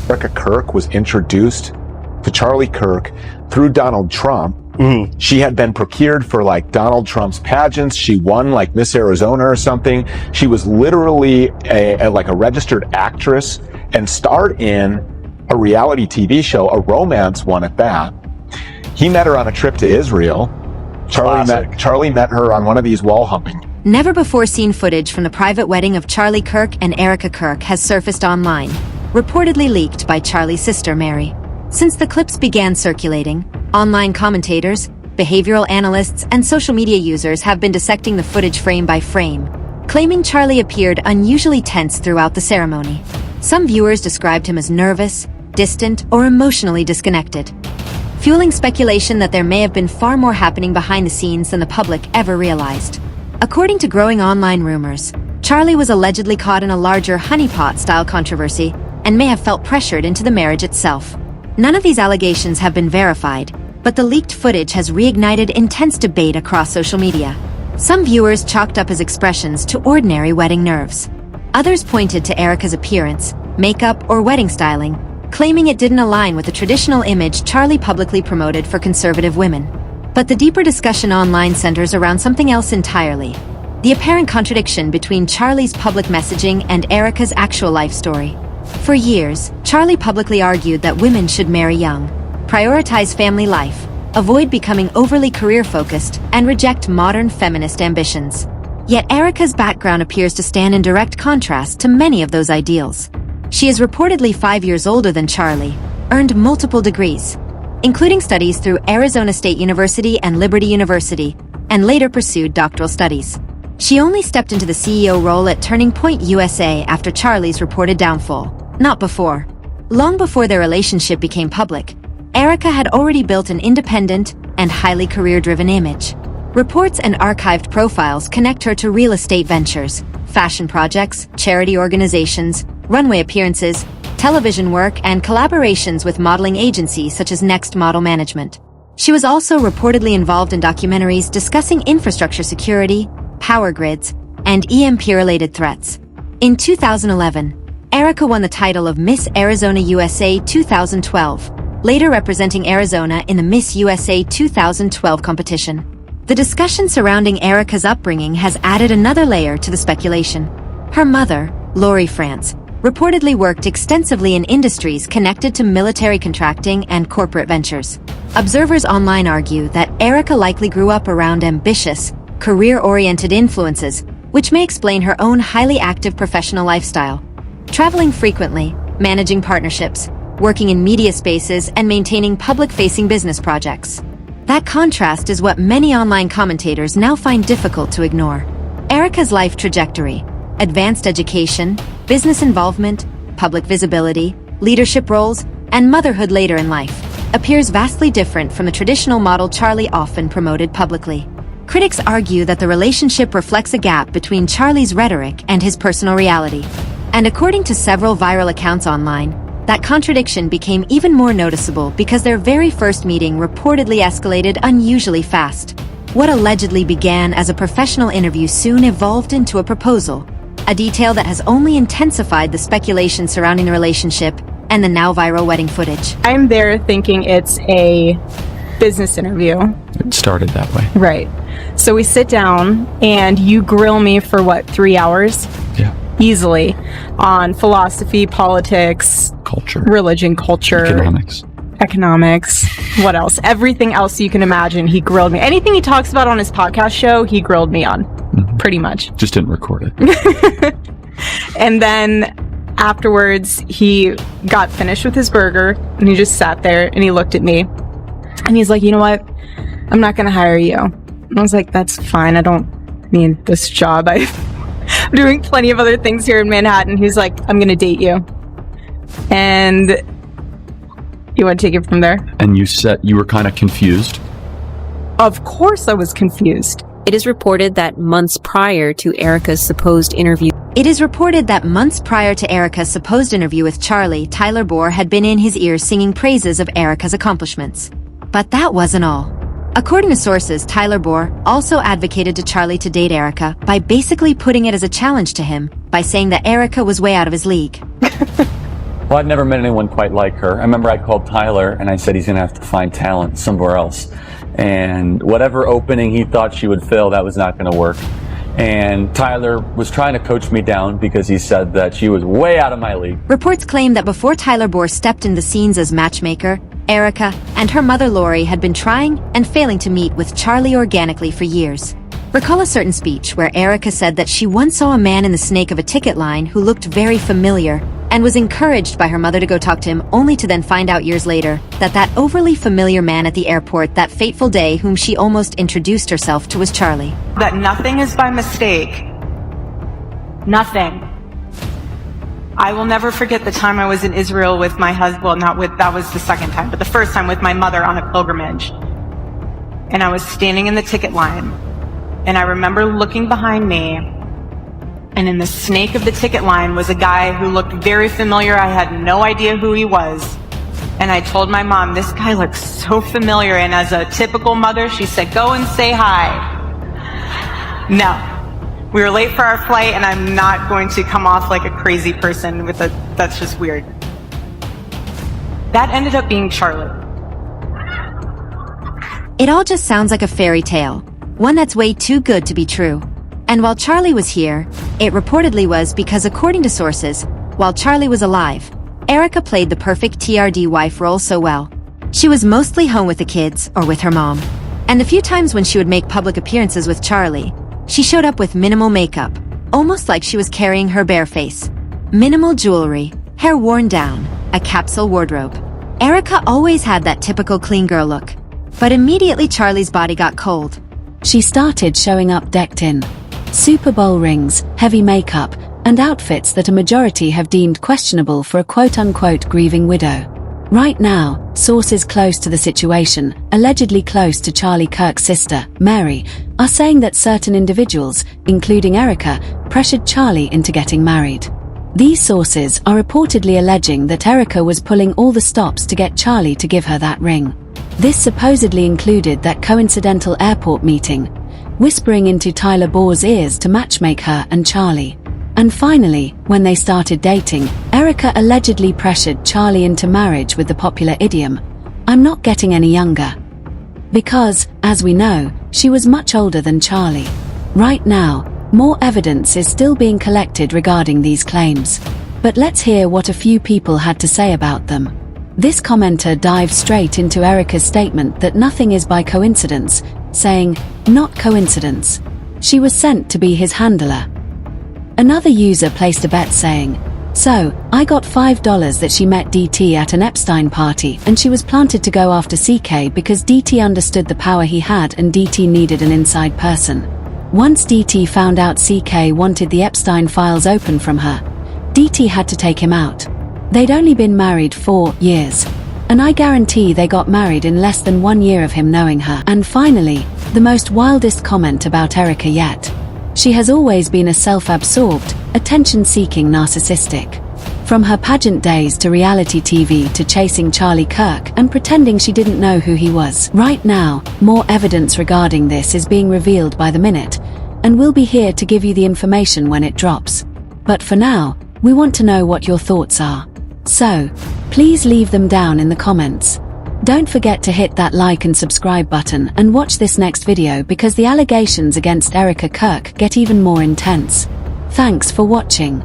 Erika Kirk was introduced to Charlie Kirk through Donald Trump. She had been procured for like Donald Trump's pageants. She won like Miss Arizona or something. She was literally a registered actress and starred in a reality TV show, a romance one at that. He met her on a trip to Israel. Charlie met her on one of these wall humping. Never before seen footage from the private wedding of Charlie Kirk and Erika Kirk has surfaced online, reportedly leaked by Charlie's sister Mary. Since the clips began circulating, online commentators, behavioral analysts, and social media users have been dissecting the footage frame by frame, claiming Charlie appeared unusually tense throughout the ceremony. Some viewers described him as nervous, distant, or emotionally disconnected, fueling speculation that there may have been far more happening behind the scenes than the public ever realized. According to growing online rumors, Charlie was allegedly caught in a larger honeypot-style controversy and may have felt pressured into the marriage itself. None of these allegations have been verified, but the leaked footage has reignited intense debate across social media. Some viewers chalked up his expressions to ordinary wedding nerves. Others pointed to Erika's appearance, makeup, or wedding styling, claiming it didn't align with the traditional image Charlie publicly promoted for conservative women. But the deeper discussion online centers around something else entirely: the apparent contradiction between Charlie's public messaging and Erika's actual life story. For years, Charlie publicly argued that women should marry young, prioritize family life, avoid becoming overly career-focused, and reject modern feminist ambitions. Yet Erika's background appears to stand in direct contrast to many of those ideals. She is reportedly 5 years older than Charlie, earned multiple degrees, including studies through Arizona State University and Liberty University, and later pursued doctoral studies. She only stepped into the CEO role at Turning Point USA after Charlie's reported downfall, not before. Long before their relationship became public, Erika had already built an independent and highly career-driven image. Reports and archived profiles connect her to real estate ventures, fashion projects, charity organizations, runway appearances, television work, and collaborations with modeling agencies such as Next Model Management. She was also reportedly involved in documentaries discussing infrastructure security, power grids, and EMP-related threats. In 2011, Erika won the title of Miss Arizona USA 2012, later representing Arizona in the Miss USA 2012 competition. The discussion surrounding Erika's upbringing has added another layer to the speculation. Her mother, Lori France, reportedly worked extensively in industries connected to military contracting and corporate ventures. Observers online argue that Erika likely grew up around ambitious, career-oriented influences, which may explain her own highly active professional lifestyle. Traveling frequently, managing partnerships, working in media spaces, and maintaining public-facing business projects. That contrast is what many online commentators now find difficult to ignore. Erika's life trajectory, advanced education, business involvement, public visibility, leadership roles, and motherhood later in life, appears vastly different from the traditional model Charlie often promoted publicly. Critics argue that the relationship reflects a gap between Charlie's rhetoric and his personal reality. And according to several viral accounts online, that contradiction became even more noticeable because their very first meeting reportedly escalated unusually fast. What allegedly began as a professional interview soon evolved into a proposal, a detail that has only intensified the speculation surrounding the relationship and the now viral wedding footage. I'm there thinking it's a business interview. It started that way. Right. So we sit down and you grill me for what, 3 hours? Yeah. Easily. On philosophy, politics, Culture. religion, culture, economics, what else? Everything else you can imagine, he grilled me. Anything he talks about on his podcast show, he grilled me on. Pretty much. Just didn't record it. And then afterwards, he got finished with his burger and he just sat there and he looked at me and he's like, you know what? I'm not going to hire you. And I was like, that's fine. I don't need this job. I'm doing plenty of other things here in Manhattan. He's like, I'm going to date you. And you want to take it from there? And you said you were kind of confused. Of course I was confused. It is reported that months prior to Erika's supposed interview with Charlie, Tyler Bohr had been in his ears singing praises of Erika's accomplishments. But that wasn't all. According to sources, Tyler Bohr also advocated to Charlie to date Erika by basically putting it as a challenge to him by saying that Erika was way out of his league. Well, I'd never met anyone quite like her. I remember I called Tyler and I said he's going to have to find talent somewhere else. And whatever opening he thought she would fill, that was not going to work. And Tyler was trying to coach me down because he said that she was way out of my league. Reports claim that before Tyler Bohr stepped in the scenes as matchmaker, Erika and her mother Lori had been trying and failing to meet with Charlie organically for years. Recall a certain speech where Erika said that she once saw a man in the snake of a ticket line who looked very familiar and was encouraged by her mother to go talk to him, only to then find out years later that that overly familiar man at the airport that fateful day whom she almost introduced herself to was Charlie. That nothing is by mistake. Nothing. I will never forget the time I was in Israel with my husband, that was the second time, but the first time with my mother on a pilgrimage. And I was standing in the ticket line, and I remember looking behind me, and in the snake of the ticket line was a guy who looked very familiar. I had no idea who he was. And I told my mom, this guy looks so familiar. And as a typical mother, she said, go and say hi. No. We were late for our flight, and I'm not going to come off like a crazy person that's just weird. That ended up being Charlie. It all just sounds like a fairy tale, one that's way too good to be true. And while Charlie was here, it reportedly was because, according to sources, while Charlie was alive, Erika played the perfect TRD wife role so well. She was mostly home with the kids or with her mom. And the few times when she would make public appearances with Charlie, she showed up with minimal makeup, almost like she was carrying her bare face. Minimal jewelry, hair worn down, a capsule wardrobe. Erika always had that typical clean girl look. But immediately Charlie's body got cold. She started showing up decked in Super Bowl rings, heavy makeup, and outfits that a majority have deemed questionable for a quote-unquote grieving widow. Right now, sources close to the situation, allegedly close to Charlie Kirk's sister, Mary, are saying that certain individuals, including Erika, pressured Charlie into getting married. These sources are reportedly alleging that Erika was pulling all the stops to get Charlie to give her that ring. This supposedly included that coincidental airport meeting, whispering into Tyler Bohr's ears to matchmake her and Charlie. And finally, when they started dating, Erika allegedly pressured Charlie into marriage with the popular idiom, "I'm not getting any younger." Because, as we know, she was much older than Charlie. Right now, more evidence is still being collected regarding these claims. But let's hear what a few people had to say about them. This commenter dived straight into Erika's statement that nothing is by coincidence, saying, "Not coincidence. She was sent to be his handler." Another user placed a bet saying, "So, I got $5 that she met DT at an Epstein party and she was planted to go after CK because DT understood the power he had and DT needed an inside person. Once DT found out CK wanted the Epstein files open from her, DT had to take him out. They'd only been married 4 years. And I guarantee they got married in less than 1 year of him knowing her." And finally, the most wildest comment about Erika yet. She has always been a self-absorbed, attention-seeking narcissistic. From her pageant days to reality TV to chasing Charlie Kirk and pretending she didn't know who he was. Right now, more evidence regarding this is being revealed by the minute, and we'll be here to give you the information when it drops. But for now, we want to know what your thoughts are. So, please leave them down in the comments. Don't forget to hit that like and subscribe button and watch this next video because the allegations against Erika Kirk get even more intense. Thanks for watching.